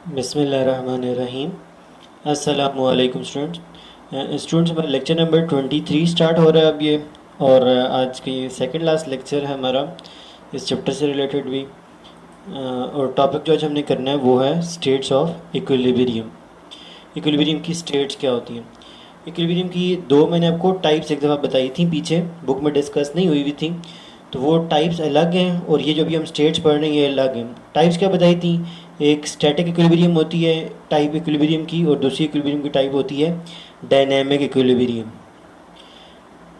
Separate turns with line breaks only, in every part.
बिस्मिल्लाहिर्रहमानिर्रहीम। अस्सलामुअलैकुम स्टूडेंट्स हमारा लेक्चर नंबर 23 स्टार्ट हो रहा है अब ये। और आज का ये सेकंड लास्ट लेक्चर है हमारा इस चैप्टर से रिलेटेड भी। और टॉपिक जो आज हमने करना है वो है स्टेट्स ऑफ इक्विलिब्रियम। इक्विलिब्रियम की स्टेट्स क्या होती हैं। इक्विलिब्रियम की दो मैंने आपको टाइप्स एक दफ़ा बताई थी, पीछे बुक में डिस्कस नहीं हुई थी, तो वो टाइप्स अलग हैं और ये जो भी हम स्टेट्स पढ़ रहे हैं ये अलग हैं। टाइप्स क्या बताई थी, एक स्टैटिक इक्विलिब्रियम होती है टाइप इक्विलिब्रियम की, और दूसरी इक्विलिब्रियम की टाइप होती है डायनेमिक इक्विलिब्रियम।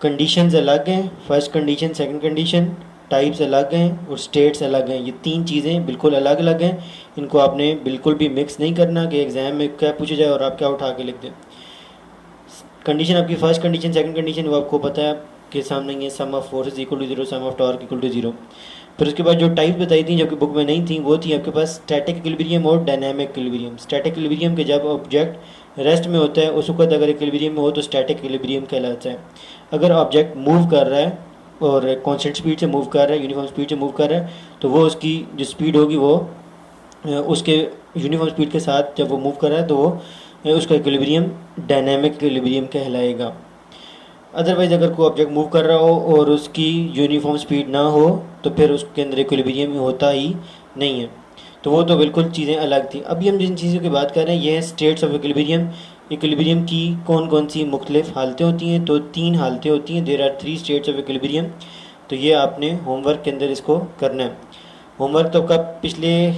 कंडीशंस अलग हैं, first condition second condition, types अलग हैं और स्टेट्स अलग हैं। ये तीन चीज़ें बिल्कुल अलग अलग हैं, इनको आपने बिल्कुल भी मिक्स नहीं करना कि एग्ज़ाम में क्या पूछा जाए और आप क्या उठा के लिख दें। कंडीशन आपकी फर्स्ट कंडीशन सेकंड कंडीशन वो आपको पता है कि सामने ये sum of forces equal to zero, sum of torque equal to zero. फिर उसके बाद जो टाइप बताई थी जो कि बुक में नहीं थी वो थी आपके पास स्टैटिक इक्विलिब्रियम और डायनामिक इक्विलिब्रियम। स्टैटिक इक्विलिब्रियम के जब ऑब्जेक्ट रेस्ट में होता है उस वक्त अगर इक्विलिब्रियम में हो तो स्टैटिक इक्विलिब्रियम कहलाता है। अगर ऑब्जेक्ट मूव कर रहा है और कॉन्स्टेंट स्पीड से मूव कर रहा है, यूनिफॉर्म स्पीड से मूव कर रहा है, तो वो उसकी जो स्पीड होगी वो उसके यूनिफॉर्म स्पीड के साथ जब वो मूव कर रहा है तो वो उसका इक्विलिब्रियम डायनामिक इक्विलिब्रियम कहलाएगा। अदरवाइज़ अगर कोई ऑब्जेक्ट मूव कर रहा हो और उसकी यूनिफॉर्म स्पीड ना हो तो फिर उसके अंदर इक्विलिब्रियम होता ही नहीं है। तो वो तो बिल्कुल चीज़ें अलग थी। अभी हम जिन चीज़ों की बात कर रहे हैं ये है स्टेट्स ऑफ इक्विलिब्रियम। इक्विलिब्रियम की कौन कौन सी मुख्तलिफ हालतें होती हैं, तो तीन हालतें होती हैं। There are three states of equilibrium. तो ये आपने होमवर्क के अंदर इसको करना है। होमवर्क तो आपका पिछले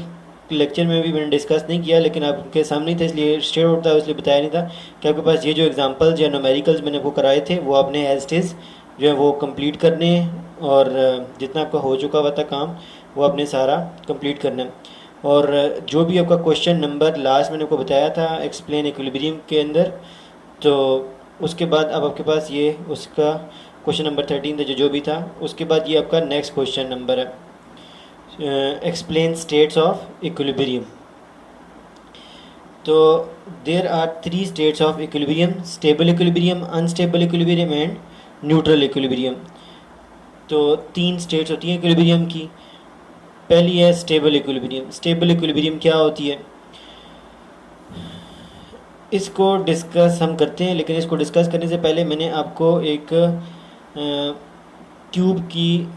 लेक्चर में भी मैंने डिस्कस नहीं किया, लेकिन आपके सामने था इसलिए स्ट्रेट होता है, इसलिए बताया नहीं था कि आपके पास ये जो एग्जांपल्स या न्यूमेरिकल्स मैंने आपको कराए थे वो आपने एज इट इज़ जो है वो कंप्लीट करने हैं, और जितना आपका हो चुका हुआ था काम वो आपने सारा कंप्लीट करना है। और जो भी आपका क्वेश्चन नंबर लास्ट मैंने आपको बताया था एक्सप्लेन इक्विलिब्रियम के अंदर, तो उसके बाद अब आपके पास ये उसका क्वेश्चन नंबर 13 था जो भी था, उसके बाद ये आपका नेक्स्ट क्वेश्चन नंबर है एक्सप्लेन स्टेट्स ऑफ इक्विलिब्रियम। तो there are three states of equilibrium, stable equilibrium, unstable equilibrium and neutral equilibrium. तो तीन स्टेट्स होती हैं इक्विलिब्रियम की। पहली है स्टेबल इक्विलिब्रियम। स्टेबल इक्विलिब्रियम क्या होती है इसको डिस्कस हम करते हैं, लेकिन इसको डिस्कस करने से पहले मैंने आपको एक ट्यूब की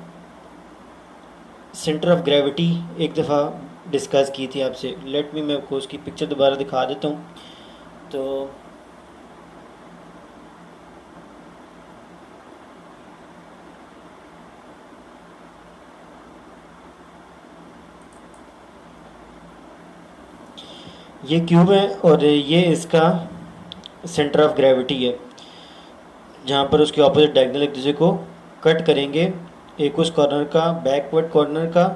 सेंटर ऑफ ग्रेविटी एक दफ़ा डिस्कस की थी आपसे। लेट मी मैं आपको उसकी पिक्चर दोबारा दिखा देता हूँ। तो ये क्यूब है और ये इसका सेंटर ऑफ ग्रेविटी है, जहाँ पर उसके ऑपोजिट डायगोनल एक दूसरे को कट करेंगे, एक उस कॉर्नर का बैकवर्ड कॉर्नर का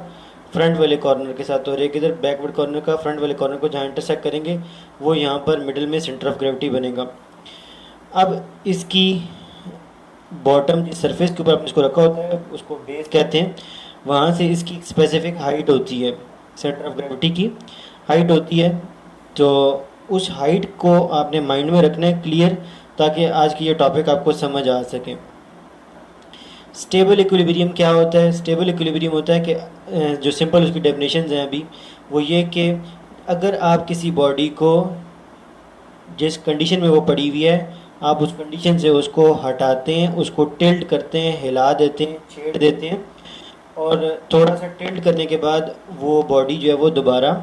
फ्रंट वाले कॉर्नर के साथ, और एक इधर बैकवर्ड कॉर्नर का फ्रंट वाले कॉर्नर को जहाँ इंटरसेक्ट करेंगे वो यहाँ पर मिडिल में सेंटर ऑफ ग्रेविटी बनेगा। अब इसकी बॉटम की सरफेस के ऊपर आपने इसको रखा होता है, उसको बेस कहते हैं। वहाँ से इसकी स्पेसिफिक हाइट होती है, सेंटर ऑफ ग्रेविटी की हाइट होती है। तो उस हाइट को आपने माइंड में रखना है क्लियर, ताकि आज की ये टॉपिक आपको समझ आ सके। स्टेबल इक्विलिब्रियम क्या होता है। स्टेबल इक्विलिब्रियम होता है कि जो सिंपल उसकी डेफिनेशन हैं अभी वो ये कि अगर आप किसी बॉडी को जिस कंडीशन में वो पड़ी हुई है आप उस कंडीशन से उसको हटाते हैं, उसको टिल्ट करते हैं, हिला देते हैं, छेड़ देते हैं, और थोड़ा सा टिल्ट करने के बाद वो बॉडी जो है वो दोबारा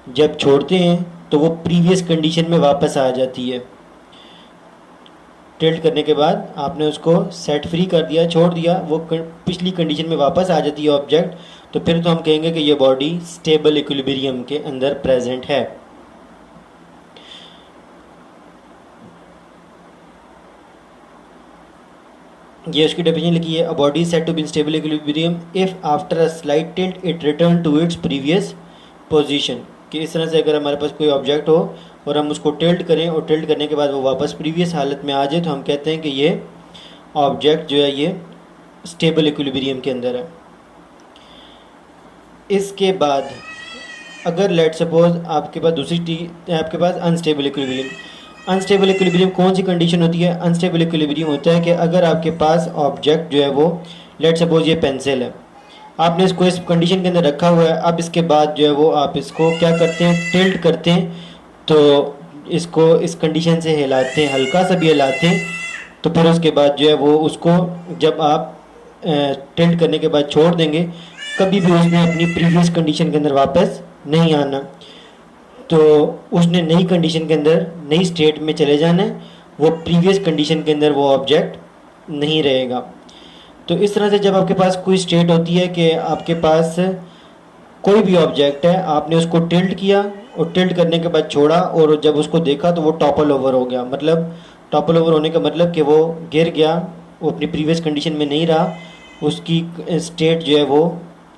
जब छोड़ते हैं तो वो प्रीवियस कंडीशन में वापस आ जाती है। टिल्ट करने के बाद आपने उसको सेट फ्री कर दिया, छोड़ दिया, वो पिछली कंडीशन में वापस आ जाती है ऑब्जेक्ट, तो फिर तो हम कहेंगे कि ये बॉडी स्टेबल इक्विलिब्रियम के अंदर प्रेजेंट है। ये उसकी डेफिनेशन लिखी है, a body is said to be in stable equilibrium if after a slight tilt it return to its previous position. कि इस तरह से अगर हमारे पास कोई ऑब्जेक्ट हो और हम उसको टिल्ट करें और टिल्ट करने के बाद वो वापस प्रीवियस हालत में आ जाए तो हम कहते हैं कि ये ऑब्जेक्ट जो है ये स्टेबल इक्विलिब्रियम के अंदर है। इसके बाद अगर लेट सपोज आपके पास आपके पास अनस्टेबल इक्विलिब्रियम। अनस्टेबल इक्विलिब्रियम कौन सी कंडीशन होती है। अनस्टेबल इक्विलिब्रियम होता है कि अगर आपके पास ऑब्जेक्ट जो है वो लेट सपोज ये पेंसिल है, आपने इसको इस कंडीशन के अंदर रखा हुआ है। अब इसके बाद जो है वो आप इसको क्या करते हैं, टिल्ट करते हैं, तो इसको इस कंडीशन से हिलाते हैं, हल्का सा भी हिलाते हैं, तो फिर उसके बाद जो है वो उसको जब आप टिल्ट करने के बाद छोड़ देंगे, कभी भी उसने अपनी प्रीवियस कंडीशन के अंदर वापस नहीं आना। तो उसने नई कंडीशन के अंदर नई स्टेट में चले जाना है, वो प्रीवियस कंडीशन के अंदर वो ऑब्जेक्ट नहीं रहेगा। तो इस तरह से जब आपके पास कोई स्टेट होती है कि आपके पास कोई भी ऑब्जेक्ट है, आपने उसको टिल्ट किया और टिल्ट करने के बाद छोड़ा और जब उसको देखा तो वो टॉपल ओवर हो गया। मतलब टॉपल ओवर होने का मतलब कि वो गिर गया, वो अपनी प्रीवियस कंडीशन में नहीं रहा, उसकी स्टेट जो है वो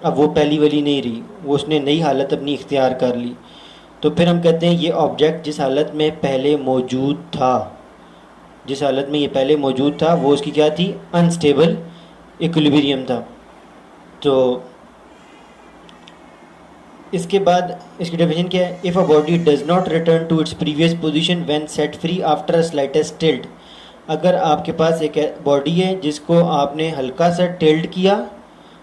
अब वो पहली वाली नहीं रही, वो उसने नई हालत अपनी इख्तियार कर ली। तो फिर हम कहते हैं ये ऑब्जेक्ट जिस हालत में पहले मौजूद था, जिस हालत में ये पहले मौजूद था वो उसकी क्या थी, अनस्टेबल इक्विलिब्रियम था। तो इसके बाद इसकी डेफिनेशन क्या है, if a body does not return to its previous position when set free after a slightest tilt. अगर आपके पास एक बॉडी है जिसको आपने हल्का सा टिल्ट किया,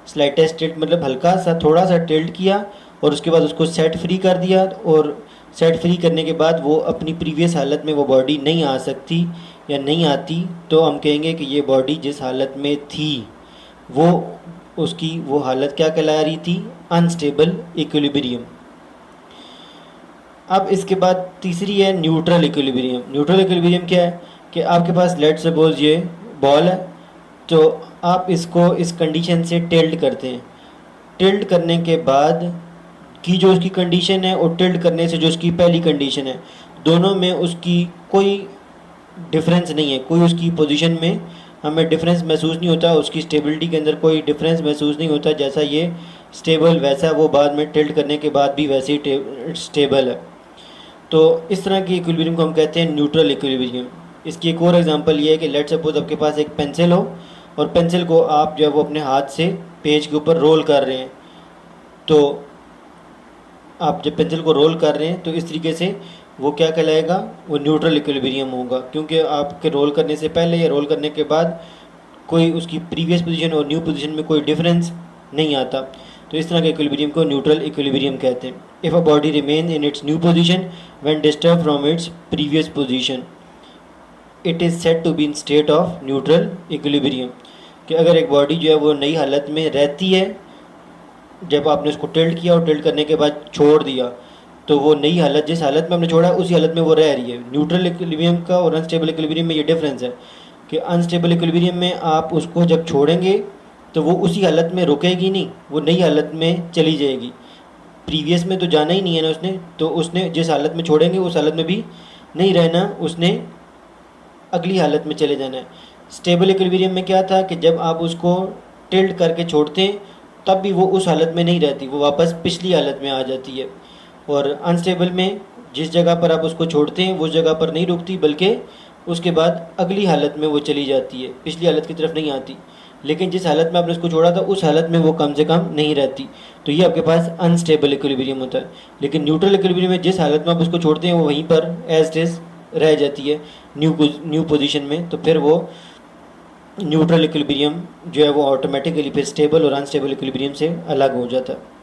स्लाइटेस्ट टिल्ट मतलब हल्का सा थोड़ा सा टिल्ट किया और उसके बाद उसको सेट फ्री कर दिया, और सेट फ्री करने के बाद वो अपनी प्रीवियस हालत में वो बॉडी नहीं आ सकती या नहीं आती, तो हम कहेंगे कि ये बॉडी जिस हालत में थी वो उसकी वो हालत क्या कहला रही थी, अनस्टेबल इक्विलिब्रियम। अब इसके बाद तीसरी है न्यूट्रल इक्विलिब्रियम। न्यूट्रल इक्विलिब्रियम क्या है कि आपके पास लेट सपोज ये बॉल है, तो आप इसको इस कंडीशन से टिल्ट करते हैं, टिल्ट करने के बाद की जो उसकी कंडीशन है और टिल्ट करने से जो उसकी पहली कंडीशन है, दोनों में उसकी कोई डिफरेंस नहीं है, कोई उसकी पोजीशन में हमें डिफरेंस महसूस नहीं होता, उसकी स्टेबिलिटी के अंदर कोई डिफरेंस महसूस नहीं होता। जैसा ये स्टेबल वैसा वो बाद में टिल्ट करने के बाद भी वैसे ही स्टेबल है। तो इस तरह की इक्विलिब्रियम को हम कहते हैं न्यूट्रल इक्विलिब्रियम। इसकी एक और एग्जांपल ये है कि लेट सपोज आपके पास एक पेंसिल हो और पेंसिल को आप जो है वो अपने हाथ से पेज के ऊपर रोल कर रहे हैं, तो आप जब पेंसिल को रोल कर रहे हैं तो इस तरीके से वो क्या कहलाएगा, वो न्यूट्रल इक्विलिब्रियम होगा, क्योंकि आपके रोल करने से पहले या रोल करने के बाद कोई उसकी प्रीवियस पोजीशन और न्यू पोजीशन में कोई डिफरेंस नहीं आता। तो इस तरह के इक्विलिब्रियम को न्यूट्रल इक्विलिब्रियम कहते हैं। If a body remain in its new position when disturb from its previous position, it is said to be in state of neutral equilibrium. कि अगर एक बॉडी जो है वो नई हालत में रहती है, जब आपने उसको टिल्ट किया और टिल्ट करने के बाद छोड़ दिया, तो वो नई हालत जिस हालत में हमने छोड़ा उसी हालत में वो रह रही है। न्यूट्रल इक्विलिब्रियम का और अनस्टेबल इक्विलिब्रियम में ये डिफरेंस है कि अनस्टेबल इक्विलिब्रियम में आप उसको जब छोड़ेंगे तो वो उसी हालत में रुकेगी नहीं, वो नई हालत में चली जाएगी। प्रीवियस में तो जाना ही नहीं है ना उसने, तो उसने जिस हालत में छोड़ेंगे उस हालत में भी नहीं रहना, उसने अगली हालत में चले जाना है। स्टेबल इक्विलिब्रियम में क्या था कि जब आप उसको टिल्ट करके छोड़ते हैं तब भी वो उस हालत में नहीं रहती, वो वापस पिछली हालत में आ जाती है। और अनस्टेबल में जिस जगह पर आप उसको छोड़ते हैं उस जगह पर नहीं रुकती, बल्कि उसके बाद अगली हालत में वो चली जाती है, पिछली हालत की तरफ नहीं आती। लेकिन जिस हालत में आपने उसको छोड़ा था उस हालत में वो कम से कम नहीं रहती, तो ये आपके पास अनस्टेबल इक्विलिब्रियम होता है। लेकिन न्यूट्रल इक्विलिब्रियम में जिस हालत में आप उसको छोड़ते हैं वो वहीं पर एज इट इज़ रह जाती है न्यू पोजीशन में, तो फिर वो न्यूट्रल इक्विलिब्रियम जो है वो ऑटोमेटिकली फिर स्टेबल और अनस्टेबल इक्विलिब्रियम से अलग हो जाता है।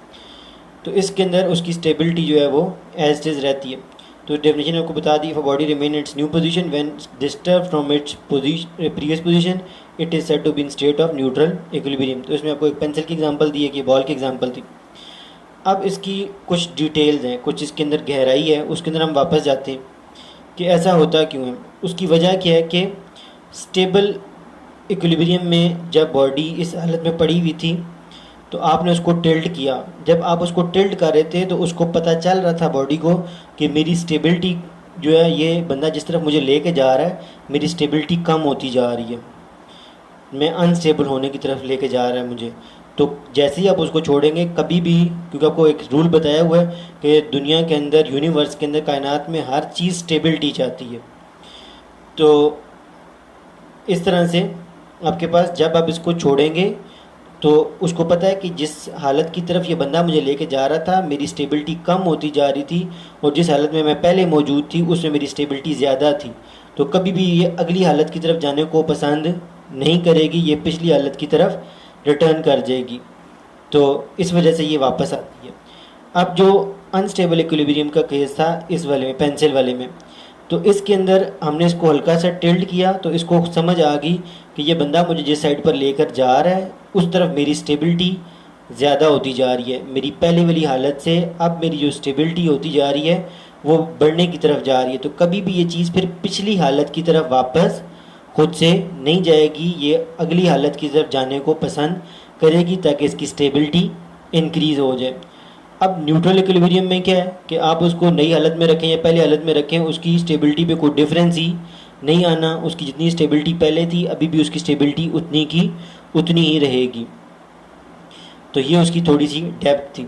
तो इसके अंदर उसकी स्टेबिलिटी जो है वो एज इट इज़ रहती है। तो डेफिनेशन आपको बता दी, if a body remain its new position when disturb from its previous position, it is said to be in state of neutral equilibrium. तो इसमें आपको एक पेंसिल की एग्जांपल दी है कि बॉल की एग्जांपल थी। अब इसकी कुछ डिटेल्स हैं, कुछ इसके अंदर गहराई है, उसके अंदर हम वापस जाते हैं कि ऐसा होता क्यों है। उसकी वजह क्या है कि स्टेबल इक्विलिब्रियम में जब बॉडी इस हालत में पड़ी हुई थी तो आपने उसको टिल्ट किया, जब आप उसको टिल्ट कर रहे थे तो उसको पता चल रहा था बॉडी को कि मेरी स्टेबिलिटी जो है, ये बंदा जिस तरफ मुझे लेके जा रहा है मेरी स्टेबिलिटी कम होती जा रही है, मैं अनस्टेबल होने की तरफ लेके जा रहा है मुझे। तो जैसे ही आप उसको छोड़ेंगे कभी भी, क्योंकि आपको एक रूल बताया हुआ है कि दुनिया के अंदर, यूनिवर्स के अंदर, कायनात में हर चीज़ स्टेबिलिटी चाहती है। तो इस तरह से आपके पास जब आप इसको छोड़ेंगे तो उसको पता है कि जिस हालत की तरफ ये बंदा मुझे लेके जा रहा था मेरी स्टेबिलिटी कम होती जा रही थी, और जिस हालत में मैं पहले मौजूद थी उसमें मेरी स्टेबिलिटी ज़्यादा थी, तो कभी भी ये अगली हालत की तरफ जाने को पसंद नहीं करेगी, ये पिछली हालत की तरफ रिटर्न कर जाएगी। तो इस वजह से ये वापस आती है। अब जो अनस्टेबल इक्विलिब्रियम का केस था इस वाले में, पेंसिल वाले में, तो इसके अंदर हमने इसको हल्का सा टिल्ट किया तो इसको समझ आ गई कि ये बंदा मुझे जिस साइड पर लेकर जा रहा है उस तरफ मेरी स्टेबिलिटी ज़्यादा होती जा रही है। मेरी पहले वाली हालत से अब मेरी जो स्टेबिलिटी होती जा रही है वो बढ़ने की तरफ जा रही है। तो कभी भी ये चीज़ फिर पिछली हालत की तरफ वापस खुद से नहीं जाएगी, ये अगली हालत की तरफ जाने को पसंद करेगी ताकि इसकी स्टेबिलिटी इंक्रीज़ हो जाए। अब न्यूट्रल इक्विलिब्रियम में क्या है कि आप उसको नई हालत में रखें या पहले हालत में रखें, उसकी स्टेबिलिटी पे कोई डिफरेंस ही नहीं आना। उसकी जितनी स्टेबिलिटी पहले थी अभी भी उसकी स्टेबिलिटी उतनी की उतनी ही रहेगी। तो ये उसकी थोड़ी सी डेप्थ थी।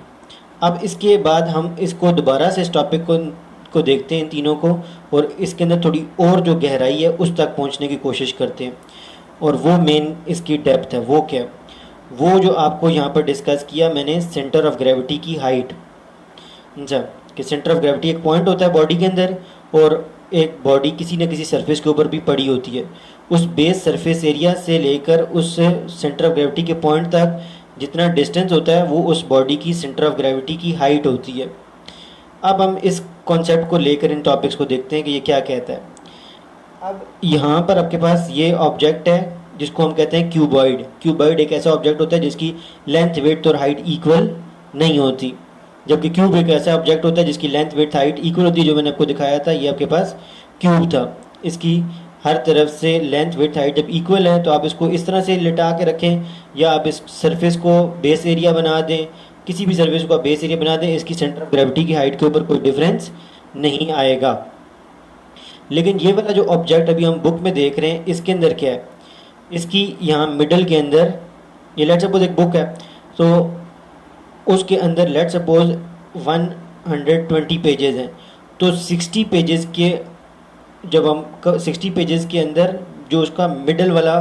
अब इसके बाद हम इसको दोबारा से इस टॉपिक को देखते हैं तीनों को, और इसके अंदर थोड़ी और जो गहराई है उस तक पहुंचने की कोशिश करते हैं। और वो मेन इसकी डेप्थ है। वो क्या, वो जो आपको यहाँ पर डिस्कस किया मैंने, सेंटर ऑफ ग्रेविटी की हाइट। अच्छा, कि सेंटर ऑफ ग्रेविटी एक पॉइंट होता है बॉडी के अंदर, और एक बॉडी किसी न किसी सरफेस के ऊपर भी पड़ी होती है। उस बेस सरफेस एरिया से लेकर उस सेंटर ऑफ ग्रेविटी के पॉइंट तक जितना डिस्टेंस होता है वो उस बॉडी की सेंटर ऑफ ग्रेविटी की हाइट होती है। अब हम इस कॉन्सेप्ट को लेकर इन टॉपिक्स को देखते हैं कि ये क्या कहता है। अब यहाँ पर आपके पास ये ऑब्जेक्ट है जिसको हम कहते हैं क्यूबॉइड। क्यूबॉइड एक ऐसा ऑब्जेक्ट होता है जिसकी लेंथ, विड्थ और हाइट इक्वल नहीं होती, जबकि क्यूब एक ऐसा ऑब्जेक्ट होता है जिसकी लेंथ, विड्थ, हाइट इक्वल होती है। जो मैंने आपको दिखाया था ये आपके पास क्यूब था, इसकी हर तरफ से लेंथ, विड्थ, हाइट जब इक्वल है तो आप इसको इस तरह से लिटा के रखें, या आप इस सरफेस को बेस एरिया बना दें, किसी भी सरफेस को आप बेस एरिया बना दें, इसकी सेंटर ऑफ ग्रेविटी की हाइट के ऊपर कोई डिफरेंस नहीं आएगा। लेकिन ये वाला जो ऑब्जेक्ट अभी हम बुक में देख रहे हैं इसके अंदर क्या है, इसकी यहाँ मिडल के अंदर ये लेट सपोज एक बुक है, तो उसके अंदर लेट सपोज 120 पेजेस हैं। तो 60 पेजेस के जब हम 60 पेजेस के अंदर जो उसका मिडल वाला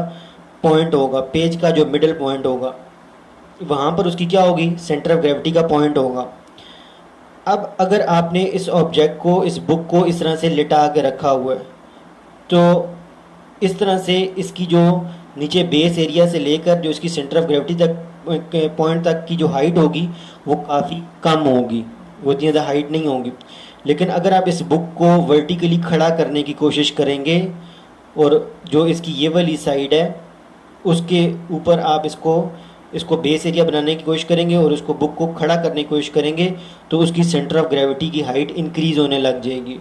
पॉइंट होगा, पेज का जो मिडल पॉइंट होगा, वहाँ पर उसकी क्या होगी, सेंटर ऑफ ग्रेविटी का पॉइंट होगा। अब अगर आपने इस ऑब्जेक्ट को, इस बुक को इस तरह से लिटा के रखा हुआ है, तो इस तरह से इसकी जो नीचे बेस एरिया से लेकर जो इसकी सेंटर ऑफ ग्रेविटी तक पॉइंट तक की जो हाइट होगी वो काफ़ी कम होगी, वो इतनी ज़्यादा हाइट नहीं होगी। लेकिन अगर आप इस बुक को वर्टिकली खड़ा करने की कोशिश करेंगे और जो इसकी ये वाली साइड है उसके ऊपर आप इसको बेस एरिया बनाने की कोशिश करेंगे और उसको बुक को खड़ा करने की कोशिश करेंगे, तो उसकी सेंटर ऑफ ग्रेविटी की हाइट इंक्रीज़ होने लग जाएगी।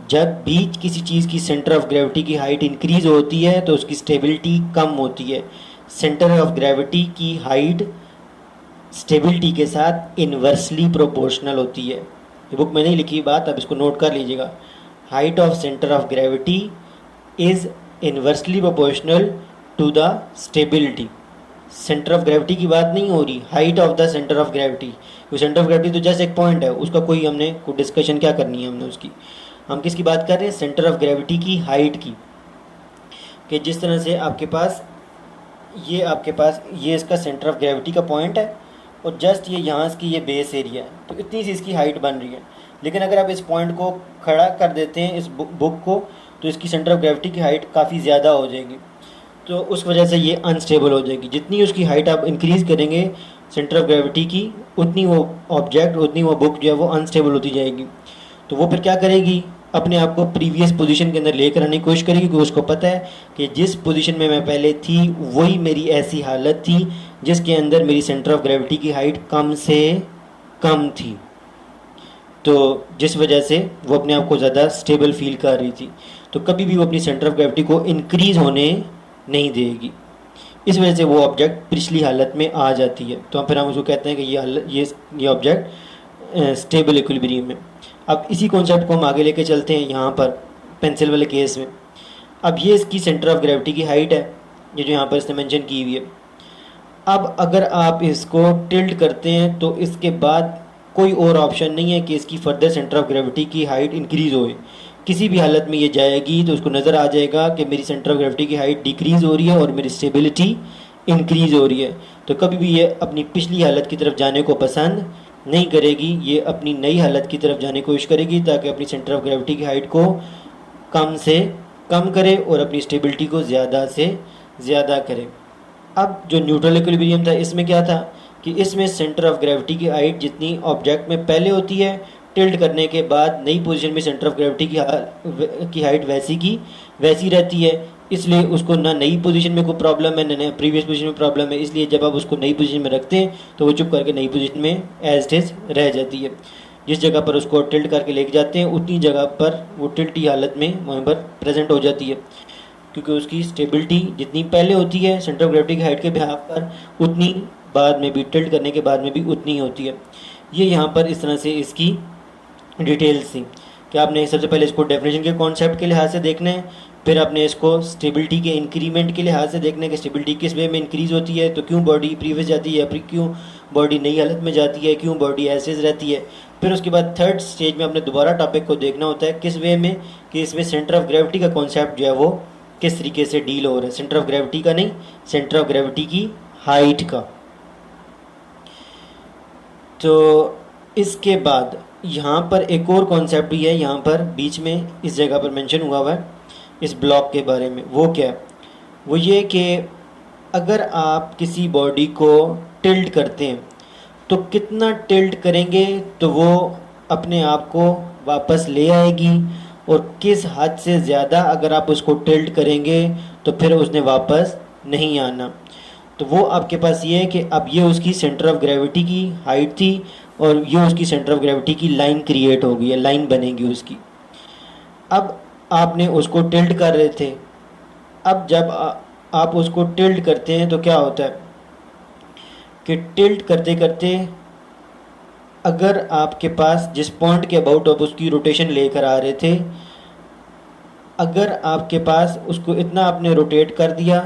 जब भी किसी चीज़ की सेंटर ऑफ ग्रेविटी की हाइट इंक्रीज़ होती है तो उसकी स्टेबिलिटी कम होती है। सेंटर ऑफ ग्रेविटी की हाइट स्टेबिलिटी के साथ इन्वर्सली प्रोपोर्शनल होती है। ये बुक में नहीं लिखी बात, अब इसको नोट कर लीजिएगा। Height of centre of gravity is inversely proportional to the stability. Centre of gravity की बात नहीं हो रही, height of the centre of gravity. वो सेंटर ऑफ ग्रेविटी तो जस्ट एक पॉइंट है, उसका कोई हमने कोई डिस्कशन क्या करनी है हमने उसकी। हम किसकी बात कर रहे हैं, सेंटर ऑफ ग्रेविटी की हाइट की। कि जिस तरह से आपके पास ये इसका सेंटर ऑफ ग्रेविटी का पॉइंट है और जस्ट ये यहाँ इसकी ये बेस एरिया है, तो इतनी सी इसकी हाइट बन रही है। लेकिन अगर आप इस पॉइंट को खड़ा कर देते हैं इस बुक को, तो इसकी सेंटर ऑफ ग्रेविटी की हाइट काफ़ी ज़्यादा हो जाएगी, तो उस वजह से ये अनस्टेबल हो जाएगी। जितनी उसकी हाइट आप इंक्रीज़ करेंगे सेंटर ऑफ ग्रेविटी की, उतनी वो ऑब्जेक्ट, उतनी वो बुक जो है वो अनस्टेबल होती जाएगी। तो वो फिर क्या करेगी, अपने आप को प्रीवियस पोजीशन के अंदर लेकर आने की कोशिश करेगी, क्योंकि उसको पता है कि जिस पोजीशन में मैं पहले थी वही मेरी ऐसी हालत थी जिसके अंदर मेरी सेंटर ऑफ ग्रेविटी की हाइट कम से कम थी। तो जिस वजह से वो अपने आप को ज़्यादा स्टेबल फील कर रही थी, तो कभी भी वो अपनी सेंटर ऑफ ग्रेविटी को इंक्रीज़ होने नहीं देगी। इस वजह से वो ऑब्जेक्ट पिछली हालत में आ जाती है। तो फिर हम उसको कहते हैं कि ये ऑब्जेक्ट स्टेबल इक्विलिब्रियम में। अब इसी कॉन्सेप्ट को हम आगे लेके चलते हैं यहाँ पर पेंसिल वाले केस में। अब ये इसकी सेंटर ऑफ ग्रेविटी की हाइट है, ये जो यहाँ पर इसने मेंशन की हुई है। अब अगर आप इसको टिल्ट करते हैं तो इसके बाद कोई और ऑप्शन नहीं है कि इसकी फर्दर सेंटर ऑफ ग्रेविटी की हाइट इंक्रीज़ होए। किसी भी हालत में ये जाएगी तो उसको नज़र आ जाएगा कि मेरी सेंटर ऑफ ग्रेविटी की हाइट डिक्रीज़ हो रही है और मेरी स्टेबिलिटी इंक्रीज़ हो रही है। तो कभी भी ये अपनी पिछली हालत की तरफ जाने को पसंद नहीं करेगी, ये अपनी नई हालत की तरफ जाने की कोशिश करेगी ताकि अपनी सेंटर ऑफ ग्रेविटी की हाइट को कम से कम करे और अपनी स्टेबिलिटी को ज़्यादा से ज़्यादा करे। अब जो न्यूट्रल इक्विलिब्रियम था इसमें क्या था, कि इसमें सेंटर ऑफ ग्रेविटी की हाइट जितनी ऑब्जेक्ट में पहले होती है, टिल्ट करने के बाद नई पोजीशन में सेंटर ऑफ ग्रेविटी की हाइट वैसी की वैसी रहती है। इसलिए उसको ना नई पोजीशन में कोई प्रॉब्लम है ना प्रीवियस पोजीशन में प्रॉब्लम है। इसलिए जब आप उसको नई पोजीशन में रखते हैं तो वो चुप करके नई पोजीशन में एज इट इज रह जाती है। जिस जगह पर उसको टिल्ट करके लेके जाते हैं उतनी जगह पर वो टिल्टी हालत में वहाँ पर प्रेजेंट हो जाती है, क्योंकि उसकी स्टेबिलिटी जितनी पहले होती है सेंटर ऑफ ग्रेविटी की हाइट के बिहाफ पर, उतनी बाद में भी टिल्ट करने के बाद में भी उतनी ही होती है। ये यहाँ पर इस तरह से इसकी डिटेल्स थी कि आपने सबसे पहले इसको डेफिनेशन के कॉन्सेप्ट के लिहाज से देखना है, फिर आपने इसको स्टेबिलिटी के इंक्रीमेंट के लिहाज से देखना है कि स्टेबिलिटी किस वे में इंक्रीज़ होती है, तो क्यों बॉडी प्रीवियस जाती है, फिर क्यों बॉडी नई हालत में जाती है, क्यों बॉडी एज रहती है। फिर उसके बाद थर्ड स्टेज में अपने दोबारा टॉपिक को देखना होता है किस वे में, कि इसमें सेंटर ऑफ ग्रेविटी का कॉन्सेप्ट जो है वो किस तरीके से डील हो रहा है, सेंटर ऑफ ग्रेविटी का नहीं, सेंटर ऑफ ग्रेविटी की हाइट का। तो इसके बाद यहाँ पर एक और कॉन्सेप्ट भी है, यहाँ पर बीच में इस जगह पर मेंशन हुआ है इस ब्लॉक के बारे में। वो क्या है? वो ये कि अगर आप किसी बॉडी को टिल्ट करते हैं तो कितना टिल्ट करेंगे तो वो अपने आप को वापस ले आएगी, और किस हद से ज़्यादा अगर आप उसको टिल्ट करेंगे तो फिर उसने वापस नहीं आना। तो वो आपके पास ये है कि अब ये उसकी सेंटर ऑफ ग्रेविटी की हाइट थी और ये उसकी सेंटर ऑफ ग्रेविटी की लाइन क्रिएट होगी, लाइन बनेगी उसकी। अब आपने उसको टिल्ट कर रहे थे, अब जब आप उसको टिल्ट करते हैं तो क्या होता है कि टिल्ट करते करते अगर आपके पास जिस पॉइंट के अबाउट आप उसकी रोटेशन लेकर आ रहे थे, अगर आपके पास उसको इतना आपने रोटेट कर दिया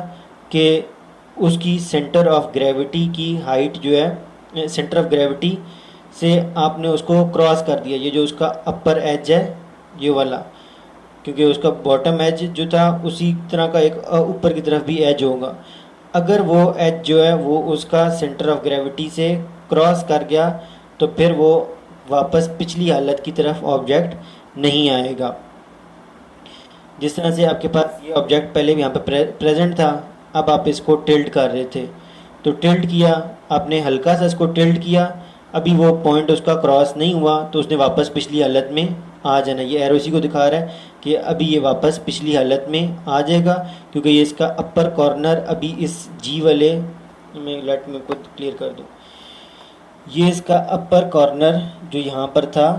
कि उसकी सेंटर ऑफ ग्रेविटी की हाइट जो है, सेंटर ऑफ ग्रेविटी से आपने उसको क्रॉस कर दिया, ये जो उसका अपर एज है ये वाला, क्योंकि उसका बॉटम एज जो था उसी तरह का एक ऊपर की तरफ भी एज होगा। अगर वो एज जो है वो उसका सेंटर ऑफ ग्रेविटी से क्रॉस कर गया तो फिर वो वापस पिछली हालत की तरफ ऑब्जेक्ट नहीं आएगा। जिस तरह से आपके पास ये ऑब्जेक्ट पहले भी यहाँ पर प्रेजेंट था, अब आप इसको टिल्ट कर रहे थे तो टिल्ट किया आपने, हल्का सा इसको टिल्ट किया, अभी वो पॉइंट उसका क्रॉस नहीं हुआ तो उसने वापस पिछली हालत में आ जाना। ये एरो इसी को दिखा रहा है कि अभी ये वापस पिछली हालत में आ जाएगा, क्योंकि ये इसका अपर कॉर्नर अभी इस जी वाले में, लेट में खुद क्लियर कर दूँ, ये इसका अपर कॉर्नर जो यहाँ पर था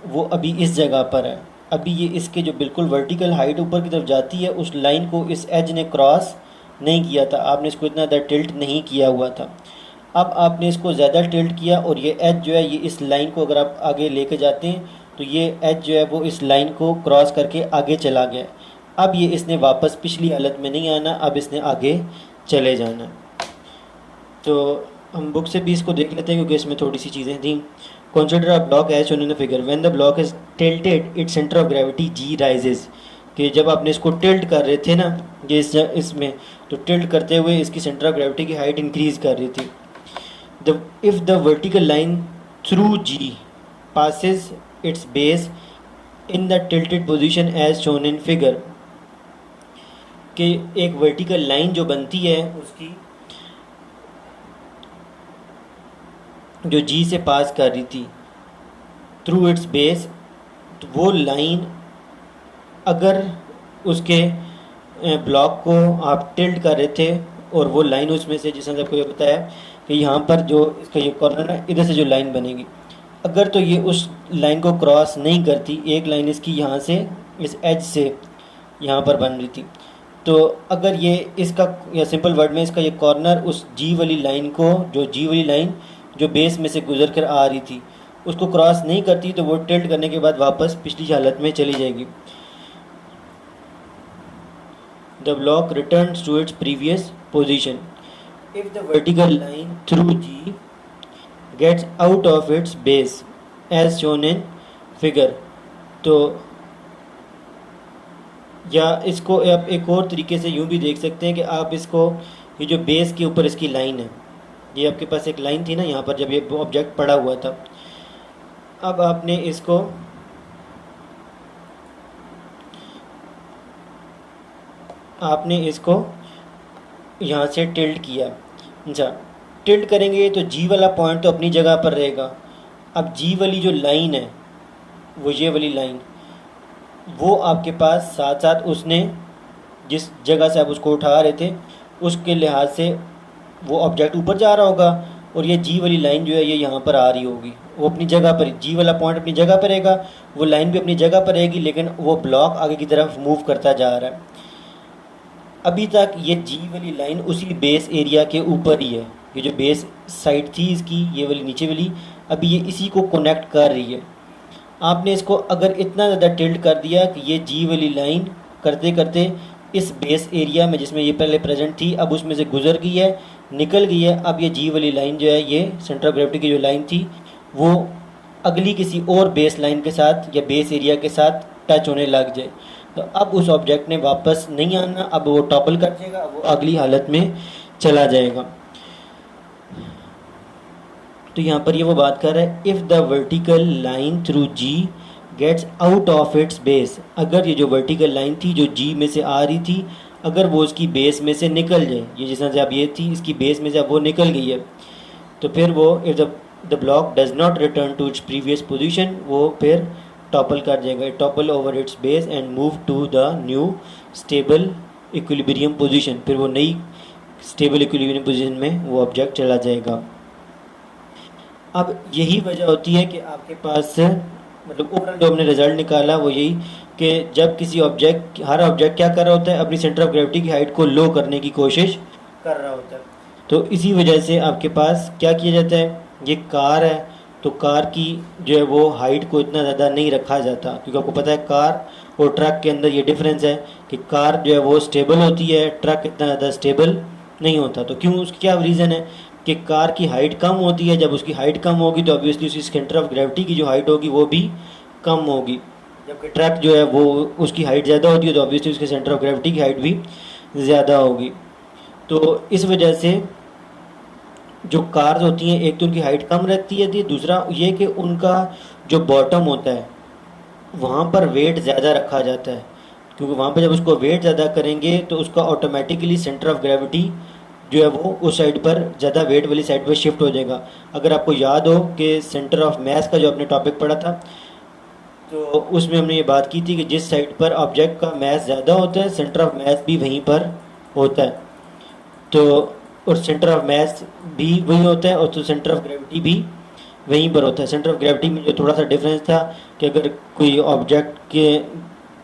वो अभी इस जगह पर है। अभी ये इसके जो बिल्कुल वर्टिकल हाइट ऊपर की तरफ जाती है उस लाइन को इस एज ने क्रॉस नहीं किया था, आपने इसको इतना ज़्यादा टिल्ट नहीं किया हुआ था। अब आपने इसको ज़्यादा टिल्ट किया और ये एज जो है ये इस लाइन को अगर आप आगे लेके जाते हैं तो ये एज जो है वो इस लाइन को क्रॉस करके आगे चला गया। अब ये इसने वापस पिछली हालत में नहीं आना, अब इसने आगे चले जाना। तो हम बुक से भी इसको देख लेते हैं क्योंकि इसमें थोड़ी सी चीज़ें थी। Consider a block as shown in the figure, when the block is tilted its centre of gravity G rises, कि जब आपने इसको टिल्ट कर रहे थे ना, ये इसमें तो टिल्ट करते हुए इसकी सेंटर ऑफ ग्रेविटी की हाइट इंक्रीज़ कर रही थी। If the vertical line through G passes its base in the tilted position as shown in figure, कि एक वर्टिकल लाइन जो बनती है उसकी जो जी से पास कर रही थी थ्रू इट्स बेस, तो वो लाइन अगर उसके ब्लॉक को आप टिल्ट कर रहे थे और वो लाइन उसमें से, जिसने आपको ये बताया कि यहाँ पर जो इसका ये कॉर्नर है इधर से जो लाइन बनेगी, अगर तो ये उस लाइन को क्रॉस नहीं करती, एक लाइन इसकी यहाँ से इस एज से यहाँ पर बन रही थी, तो अगर ये इसका, या सिंपल वर्ड में इसका ये कॉर्नर उस जी वाली लाइन को, जो जी वाली लाइन जो बेस में से गुजर कर आ रही थी उसको क्रॉस नहीं करती, तो वो टिल्ट करने के बाद वापस पिछली हालत में चली जाएगी। The block returns to its previous position if the vertical line through G gets out of its base as shown in figure। तो या इसको आप एक और तरीके से यूँ भी देख सकते हैं कि आप इसको, ये जो बेस के ऊपर इसकी लाइन है, ये आपके पास एक लाइन थी ना यहाँ पर जब ये ऑब्जेक्ट पड़ा हुआ था, अब आपने इसको यहाँ से टिल्ट किया। अच्छा, टिल्ट करेंगे तो जी वाला पॉइंट तो अपनी जगह पर रहेगा। अब जी वाली जो लाइन है, वो ये वाली लाइन, वो आपके पास साथ साथ उसने जिस जगह से आप उसको उठा रहे थे उसके लिहाज से वो ऑब्जेक्ट ऊपर जा रहा होगा, और ये जी वाली लाइन जो है ये यहाँ पर आ रही होगी। वो अपनी जगह पर, जी वाला पॉइंट अपनी जगह पर रहेगा, वो लाइन भी अपनी जगह पर रहेगी, लेकिन वो ब्लॉक आगे की तरफ मूव करता जा रहा है। अभी तक ये जी वाली लाइन उसी बेस एरिया के ऊपर ही है। ये जो बेस साइड थी इसकी, ये वाली नीचे वाली, अभी ये इसी को कनेक्ट कर रही है। आपने इसको अगर इतना ज़्यादा टिल्ट कर दिया कि ये जी वाली लाइन करते करते इस बेस एरिया में जिसमें ये पहले प्रेजेंट थी अब उसमें से गुजर गई है, निकल गई है। अब ये जी वाली लाइन जो है, ये सेंटर ऑफ ग्रेविटी की जो लाइन थी, वो अगली किसी और बेस लाइन के साथ या बेस एरिया के साथ टच होने लग जाए, तो अब उस ऑब्जेक्ट ने वापस नहीं आना, अब वो टॉपल कर जाएगा, वो अगली हालत में चला जाएगा। तो यहाँ पर ये वो बात कर रहा है, if the vertical line through G gets out of its base, अगर ये जो वर्टिकल लाइन थी जो जी में से आ रही थी, अगर वो उसकी बेस में से निकल जाए, ये जिस तरह से अब ये थी इसकी बेस में से अब वो निकल गई है, तो फिर वो if the block does not return to its previous position, वो फिर टॉपल कर जाएगा, topple over its base and move to the new stable equilibrium position, फिर वो नई स्टेबल इक्विलिब्रियम पोजीशन में वो ऑब्जेक्ट चला जाएगा। अब यही वजह होती है कि आपके पास मतलब ओवरऑल जो हमने रिजल्ट निकाला वो यही कि जब किसी ऑब्जेक्ट, हर ऑब्जेक्ट क्या कर रहा होता है, अपनी सेंटर ऑफ ग्रेविटी की हाइट को लो करने की कोशिश कर रहा होता है। तो इसी वजह से आपके पास क्या किया जाता है, ये कार है तो कार की जो है वो हाइट को इतना ज़्यादा नहीं रखा जाता, क्योंकि आपको पता है कार और ट्रक के अंदर ये डिफरेंस है कि कार जो है वो स्टेबल होती है, ट्रक इतना ज़्यादा स्टेबल नहीं होता। तो क्यों, उसकी क्या रीज़न है कि कार की हाइट कम होती है, जब उसकी हाइट कम होगी तो ऑब्वियसली उसकी सेंटर ऑफ ग्रेविटी की जो हाइट होगी वो भी कम होगी, जबकि ट्रक जो है वो उसकी हाइट ज़्यादा होती है तो ऑब्वियसली उसके सेंटर ऑफ ग्रेविटी की हाइट भी ज़्यादा होगी। तो इस वजह से जो कार्स होती हैं, एक तो उनकी हाइट कम रहती है, दूसरा ये कि उनका जो बॉटम होता है वहाँ पर वेट ज़्यादा रखा जाता है, क्योंकि वहाँ पर जब उसको वेट ज़्यादा करेंगे तो उसका ऑटोमेटिकली सेंटर ऑफ ग्रेविटी जो है वो उस साइड पर ज़्यादा वेट वाली साइड पर शिफ्ट हो जाएगा। अगर आपको याद हो कि सेंटर ऑफ मास का जो आपने टॉपिक पढ़ा था, तो उसमें हमने ये बात की थी कि जिस साइड पर ऑब्जेक्ट का मास ज़्यादा होता है सेंटर ऑफ मास भी वहीं पर होता है। तो और सेंटर ऑफ मास भी वही होता है और तो सेंटर ऑफ ग्रेविटी भी वहीं पर होता है। सेंटर ऑफ ग्रेविटी में जो थोड़ा सा डिफरेंस था कि अगर कोई ऑब्जेक्ट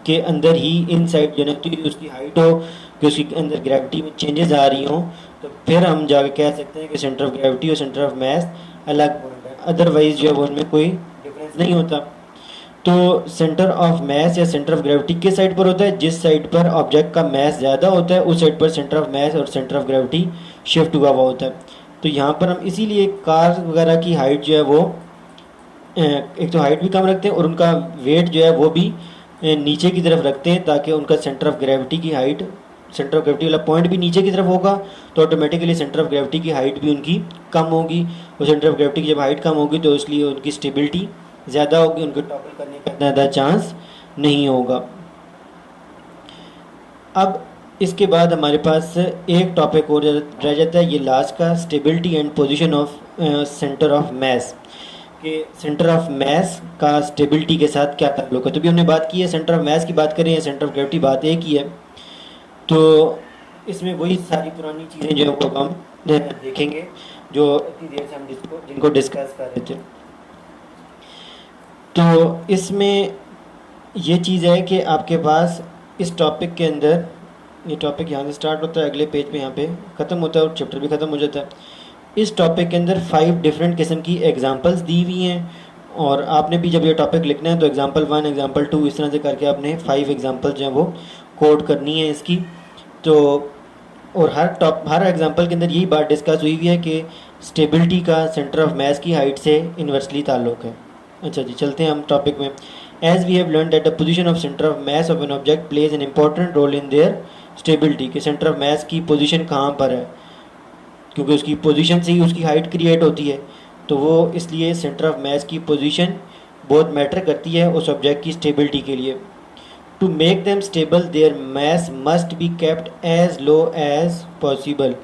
के अंदर ही इन साइड जो है उसकी हाइट हो कि उसके अंदर ग्रेविटी में चेंजेस आ रही हों, तो फिर हम जाके कह सकते हैं कि सेंटर ऑफ ग्रेविटी और सेंटर ऑफ मास अलग पॉइंट है, अदरवाइज जो है वो उनमें कोई डिफरेंस नहीं होता। तो सेंटर ऑफ मास या सेंटर ऑफ ग्रेविटी किस साइड पर होता है, जिस साइड पर ऑब्जेक्ट का मास ज़्यादा होता है उस साइड पर सेंटर ऑफ मास और सेंटर ऑफ ग्रेविटी शिफ्ट हुआ हुआ होता है। तो यहाँ पर हम इसीलिए कार वगैरह की हाइट जो है वो एक तो हाइट भी कम रखते हैं और उनका वेट जो है वो भी नीचे की तरफ रखते हैं, ताकि उनका सेंटर ऑफ ग्रेविटी की हाइट, सेंटर ऑफ ग्रेविटी वाला पॉइंट भी नीचे की तरफ होगा तो ऑटोमेटिकली सेंटर ऑफ ग्रेविटी की हाइट भी उनकी कम होगी, और सेंटर ऑफ ग्रेविटी की जब हाइट कम होगी तो इसलिए उनकी स्टेबिलिटी ज़्यादा होगी, उनको टॉपल करने का इतना ज़्यादा चांस नहीं होगा। अब इसके बाद हमारे पास एक टॉपिक और रह जाता है, ये लास्ट का, stability and position of centre of मास, कि सेंटर ऑफ मास का स्टेबिलिटी के साथ क्या ताल्लुक है। तो भी हमने बात की है, सेंटर ऑफ मास की बात करें या सेंटर ऑफ ग्रेविटी, बात एक ही है। तो इसमें वही सारी पुरानी चीज़ें जो है वो हम देखेंगे जो इतनी देर से हम जिनको डिस्कस कर रहे थे। तो इसमें ये चीज़ है कि आपके पास इस टॉपिक के अंदर, ये टॉपिक यहाँ से स्टार्ट होता है, अगले पेज पे यहाँ पे ख़त्म होता है और चैप्टर भी ख़त्म हो जाता है। इस टॉपिक के अंदर 5 डिफरेंट किस्म की एग्जांपल्स दी हुई हैं, और आपने भी जब ये टॉपिक लिखना है तो एग्जांपल 1, एग्जांपल 2 इस तरह से करके आपने 5 एग्जांपल जो है वो कोड करनी है इसकी। तो और हर एग्जांपल के अंदर यही बात डिस्कस हुई है कि स्टेबिलिटी का सेंटर ऑफ मास की हाइट से इन्वर्सली ताल्लुक़ है। अच्छा जी, चलते हैं हम टॉपिक में। As we have learn that the position of centre of mass of an object plays an important role in their stability, कि सेंटर ऑफ मास की पोजीशन कहाँ पर है, क्योंकि उसकी पोजीशन से ही उसकी हाइट क्रिएट होती है, तो वो इसलिए सेंटर ऑफ मास की पोजीशन बहुत मैटर करती है उस ऑब्जेक्ट की स्टेबिलिटी के लिए। To make them stable their mass must be kept as low as possible,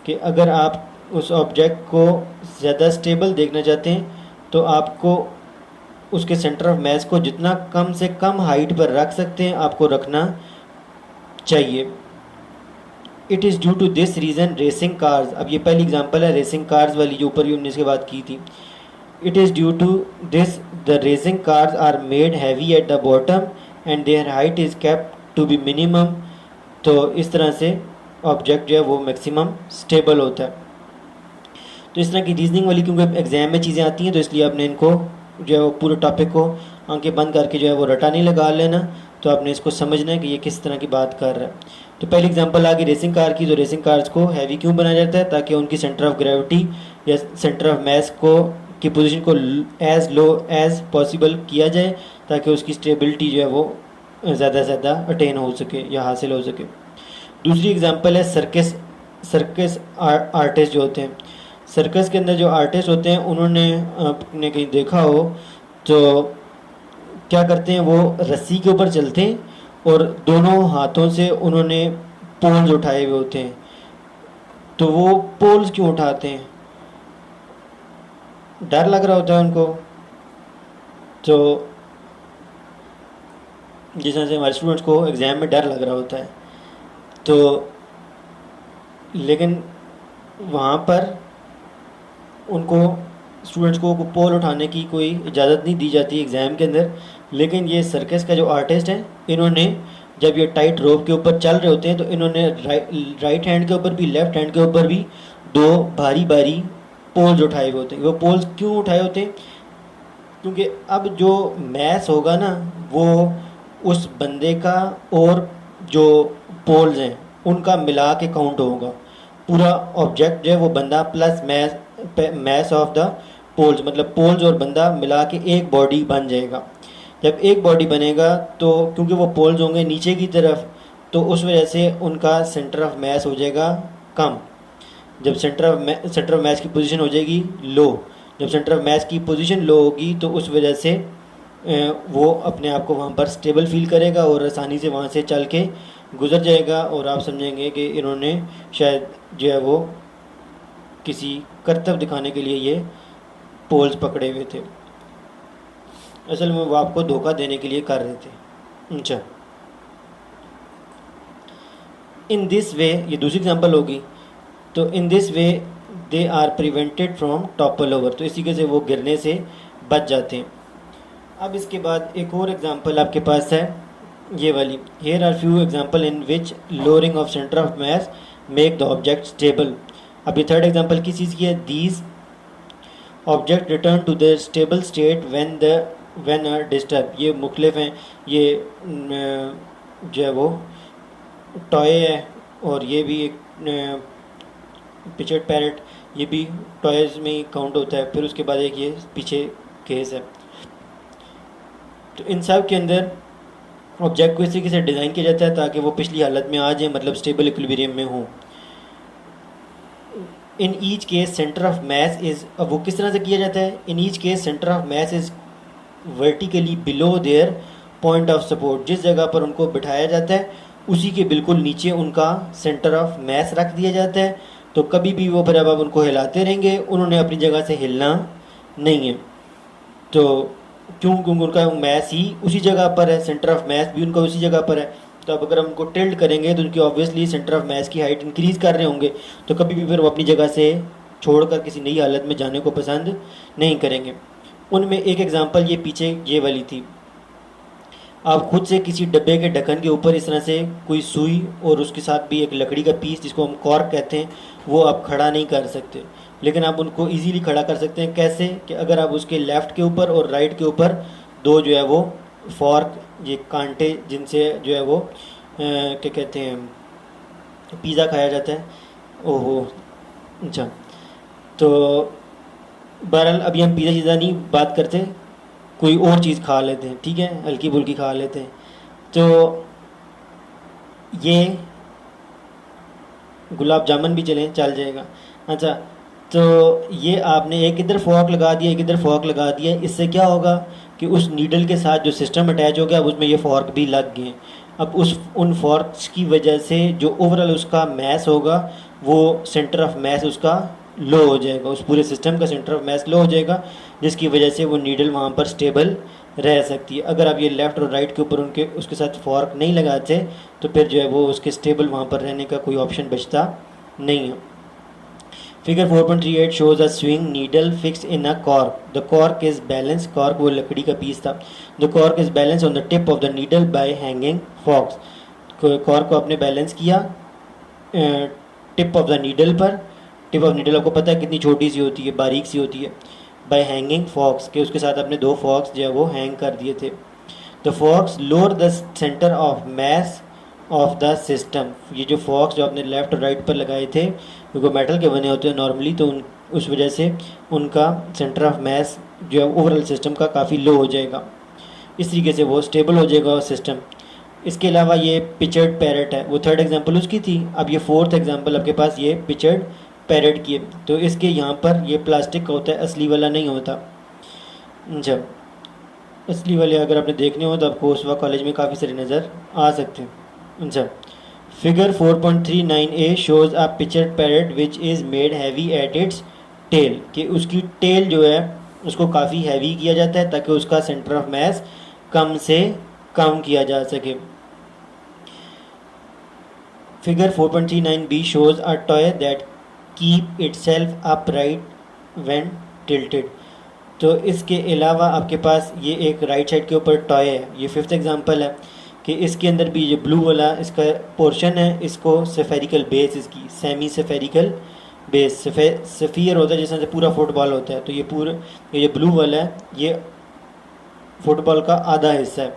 कि अगर आप उस ऑब्जेक्ट को ज़्यादा स्टेबल देखना चाहते हैं तो आपको उसके सेंटर ऑफ मास को जितना कम से कम हाइट पर रख सकते हैं आपको रखना चाहिए। It is due to this reason racing cars, अब ये पहली एग्जांपल है रेसिंग कार्स वाली जो ऊपर ही हमने इसके बात की थी। It is due to this the racing cars are made heavy at the bottom and their height is kept to be minimum. तो इस तरह से ऑब्जेक्ट जो है वो मैक्सिमम स्टेबल होता है। तो इस तरह की रीजनिंग वाली क्योंकि एग्जाम में चीज़ें आती हैं तो इसलिए आपने इनको जो है वो पूरे टॉपिक को आंखें बंद करके जो है वो रटा नहीं लगा लेना, तो आपने इसको समझना है कि ये किस तरह की बात कर रहा है। तो पहली एग्जांपल आ गई रेसिंग कार की। तो रेसिंग कार्स को हैवी क्यों बनाया जाता है? ताकि उनकी सेंटर ऑफ ग्रेविटी या सेंटर ऑफ मास को की पोजीशन को एज लो एज पॉसिबल किया जाए ताकि उसकी स्टेबिलिटी जो है वो ज़्यादा से ज़्यादा अटेन हो सके या हासिल हो सके। दूसरी एग्जांपल है सर्कस। सर्कस आर्टिस्ट जो होते हैं, सर्कस के अंदर जो आर्टिस्ट होते हैं उन्होंने आपने कहीं देखा हो तो क्या करते हैं, वो रस्सी के ऊपर चलते हैं और दोनों हाथों से उन्होंने पोल्स उठाए हुए होते हैं। तो वो पोल्स क्यों उठाते हैं? डर लग रहा होता है उनको। तो जिस तरह से हमारे स्टूडेंट्स को एग्ज़ाम में डर लग रहा होता है, तो लेकिन वहाँ पर उनको स्टूडेंट्स को पोल उठाने की कोई इजाज़त नहीं दी जाती एग्ज़ाम के अंदर। लेकिन ये सर्कस का जो आर्टिस्ट है, इन्होंने जब ये टाइट रोप के ऊपर चल रहे होते हैं तो इन्होंने राइट हैंड के ऊपर भी लेफ़्ट हैंड के ऊपर भी दो भारी भारी पोल्स उठाए हुए होते हैं। वो पोल्स क्यों उठाए होते हैं? क्योंकि अब जो मैस होगा ना वो उस बंदे का और जो पोल्स हैं उनका मिला के काउंट होगा। पूरा ऑब्जेक्ट जो है वो बंदा plus mass of the poles, मतलब पोल्स और बंदा मिला के एक बॉडी बन जाएगा। जब एक बॉडी बनेगा तो क्योंकि वो पोल्स होंगे नीचे की तरफ, तो उस वजह से उनका सेंटर ऑफ मास हो जाएगा कम। जब सेंटर ऑफ मास की पोजीशन हो जाएगी लो, जब सेंटर ऑफ मास की पोजीशन लो होगी तो उस वजह से वो अपने आप को वहाँ पर स्टेबल फील करेगा और आसानी से वहाँ से चल के गुजर जाएगा और आप समझेंगे कि इन्होंने शायद जो है वो किसी करतब दिखाने के लिए ये पोल्स पकड़े हुए थे। असल में वो आपको धोखा देने के लिए कर रहे थे। अच्छा, इन दिस वे, ये दूसरी एग्जांपल होगी। तो in this way they are prevented from topple over, तो इसी के से वो गिरने से बच जाते हैं। अब इसके बाद एक और एग्जांपल आपके पास है ये वाली। Here are few example in which lowering of centre of mass make the object stable. अब ये थर्ड एग्जांपल किस चीज़ की है? These object return to the stable state when are disturb. ये मुख्तलिफ हैं, ये जो है वो टॉय है और ये भी एक पिचेट पैरेट, ये भी टॉयज़ में ही काउंट होता है। फिर उसके बाद एक ये पीछे केस है। तो इन सब के अंदर ऑब्जेक्ट को इस तरीके से डिज़ाइन किया जाता है ताकि वो पिछली हालत में आ जाए, मतलब स्टेबल इक्विलिब्रियम में हो। In each case centre of mass is, अब वो किस तरह से किया जाता है? In each case centre of mass is vertically below their point of support. जिस जगह पर उनको बिठाया जाता है उसी के बिल्कुल नीचे उनका सेंटर ऑफ मास रख दिया जाता है। तो कभी भी वो फिर अब आप उनको हिलाते रहेंगे, उन्होंने अपनी जगह से हिलना नहीं है। तो क्योंकि उनका मास ही उसी जगह पर है, सेंटर ऑफ मास भी उनका उसी जगह पर है। तो अब अगर हम उनको टिल्ट करेंगे तो उनकी ऑब्वियसली सेंटर ऑफ मास की हाइट इंक्रीज़ कर रहे होंगे, तो कभी भी फिर वो अपनी जगह से छोड़कर किसी नई हालत में जाने को पसंद नहीं करेंगे। उनमें एक एग्जांपल ये पीछे ये वाली थी। आप खुद से किसी डब्बे के ढक्कन के ऊपर इस तरह से कोई सुई और उसके साथ भी एक लकड़ी का पीस जिसको हम कॉर्क कहते हैं वो आप खड़ा नहीं कर सकते, लेकिन आप उनको इजीली खड़ा कर सकते हैं। कैसे? कि अगर आप उसके लेफ़्ट के ऊपर और राइट के ऊपर दो जो है वो फॉर्क, ये कांटे जिनसे जो है वो क्या कहते हैं पिज़्ज़ा खाया जाता है। ओहो, अच्छा। तो बहरहाल अभी हम पिज़्ज़ा चीज़ा नहीं बात करते, कोई और चीज़ खा लेते हैं, ठीक है, हल्की फुल्की खा लेते हैं। तो ये गुलाब जामुन भी चल जाएगा। अच्छा, तो ये आपने एक इधर फॉर्क लगा दिया, एक इधर फॉर्क लगा दिया। इससे क्या होगा कि उस नीडल के साथ जो सिस्टम अटैच हो गया अब उसमें ये फॉर्क भी लग गए। अब उन फॉर्क्स की वजह से जो ओवरऑल उसका मैस होगा वो सेंटर ऑफ मैस उसका लो हो जाएगा, उस पूरे सिस्टम का सेंटर ऑफ मास लो हो जाएगा, जिसकी वजह से वो नीडल वहाँ पर स्टेबल रह सकती है। अगर आप ये लेफ़्ट और राइट के ऊपर उनके उसके साथ फॉर्क नहीं लगाते तो फिर जो है वो उसके स्टेबल वहाँ पर रहने का कोई ऑप्शन बचता नहीं है। Figure 4.38 shows a swing needle fixed in a cork. The cork is balanced. Cork वो लकड़ी का पीस था. The cork is balanced on the tip of the needle by hanging forks. Cork को आपने बैलेंस किया टिप ऑफ द नीडल पर. Tip of needle आपको पता है कितनी छोटी सी होती है, बारीक सी होती है. बाय हैंगिंग फॉक्स के उसके साथ आपने 2 फॉक्स जो है वो हैंग कर दिए थे. The forks lower the centre of mass of the system. ये जो फॉक्स जो आपने लेफ़्ट और राइट पर लगाए थे क्योंकि मेटल के बने होते हैं नॉर्मली, तो उस वजह से उनका सेंटर ऑफ मैस जो है ओवरऑल सिस्टम का काफ़ी लो हो जाएगा. इस तरीके से वो स्टेबल हो जाएगा सिस्टम. इसके अलावा ये पिचर्ड पैरेट है, वो थर्ड एग्जांपल उसकी थी. अब ये फोर्थ एग्जांपल आपके पास ये पिचर्ड पैरेट की है. तो इसके यहाँ पर ये प्लास्टिक का होता है, असली वाला नहीं होता. अच्छा, असली वाले अगर आपने देखने हो तो आपको उस वक्त कॉलेज में काफ़ी सारे नज़र आ सकते हैं. अच्छा, figure 4.39a shows a pictured parrot which is made heavy at its tail. कि उसकी टेल जो है उसको काफ़ी हैवी किया जाता है ताकि उसका सेंटर ऑफ मास कम से कम किया जा सके. Figure 4.39b shows a toy that keep itself upright when tilted. तो इसके अलावा आपके पास ये एक राइट साइड के ऊपर टॉय है. ये फिफ्थ एग्जांपल है कि इसके अंदर भी ये ब्लू वाला इसका पोर्शन है, इसको सेफेरिकल बेस, इसकी सेमी सेफेरिकल बेस, सफ़ियर होता है जिसमें से पूरा फुटबॉल होता है. तो ये ब्लू वाला है, ये फुटबॉल का आधा हिस्सा है.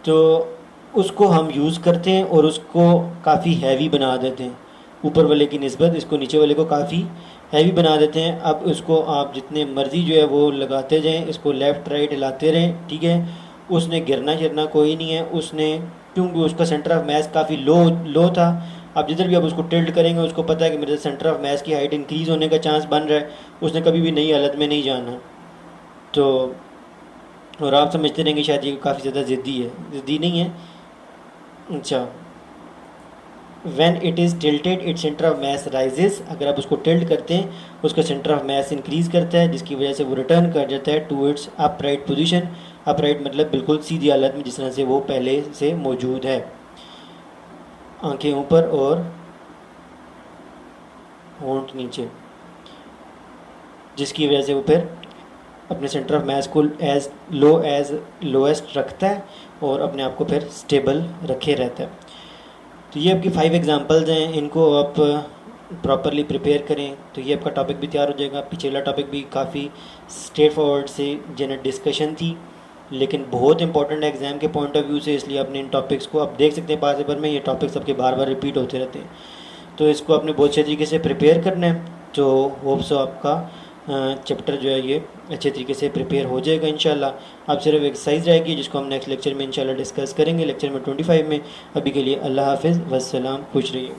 तो उसको हम यूज़ करते हैं और उसको काफ़ी हैवी बना देते हैं. ऊपर वाले की निस्बत इसको नीचे वाले को काफ़ी हैवी बना देते हैं. अब उसको आप जितने मर्ज़ी जो है वो लगाते जाएं, इसको लेफ़्ट राइट हिलाते रहें, ठीक है. उसने गिरना कोई नहीं है. उसने क्योंकि उसका सेंटर ऑफ मास काफ़ी लो था. अब जिधर भी आप उसको टिल्ट करेंगे उसको पता है कि मेरे सेंटर ऑफ मास की हाइट इंक्रीज़ होने का चांस बन रहा है. उसने कभी भी नई हालत में नहीं जाना. तो और आप समझते रहेंगे शायद ये काफ़ी ज़्यादा ज़िद्दी है, ज़िद्दी नहीं है. अच्छा, when it is tilted it centre of mass rises. अगर आप उसको टिल्ट करते हैं उसका सेंटर ऑफ मास इंक्रीज़ करता है, जिसकी वजह से वो रिटर्न कर जाता है to its upright position. Upright मतलब बिल्कुल सीधी हालत में जिस तरह से वो पहले से मौजूद है, आंखें ऊपर और होंठ नीचे, जिसकी वजह से वो फिर अपने सेंटर ऑफ मास को एज लोएस्ट रखता है और अपने आप को फिर स्टेबल रखे रहता है. तो ये आपकी 5 एग्जांपल्स हैं, इनको आप प्रॉपरली प्रिपेयर करें तो ये आपका टॉपिक भी तैयार हो जाएगा. पिछला टॉपिक भी काफ़ी स्ट्रेट फॉरवर्ड से जनरल डिस्कशन थी, लेकिन बहुत इंपॉर्टेंट है एग्ज़ाम के पॉइंट ऑफ व्यू से. इसलिए अपने इन टॉपिक्स को आप देख सकते हैं पास पेपर में, ये टॉपिक्स आपके बार बार रिपीट होते रहते हैं. तो इसको आपने बहुत अच्छे तरीके से प्रिपेयर करना है. तो होप सो आपका चैप्टर जो है ये अच्छे तरीके से प्रिपेयर हो जाएगा इंशाल्लाह. अब सिर्फ एक्सरसाइज रहेगी जिसको हम नेक्स्ट लेक्चर में इंशाल्लाह डिस्कस करेंगे, लेक्चर में 25 में. अभी के लिए अल्लाह हाफिज़, वस्सलाम, खुश रहिए.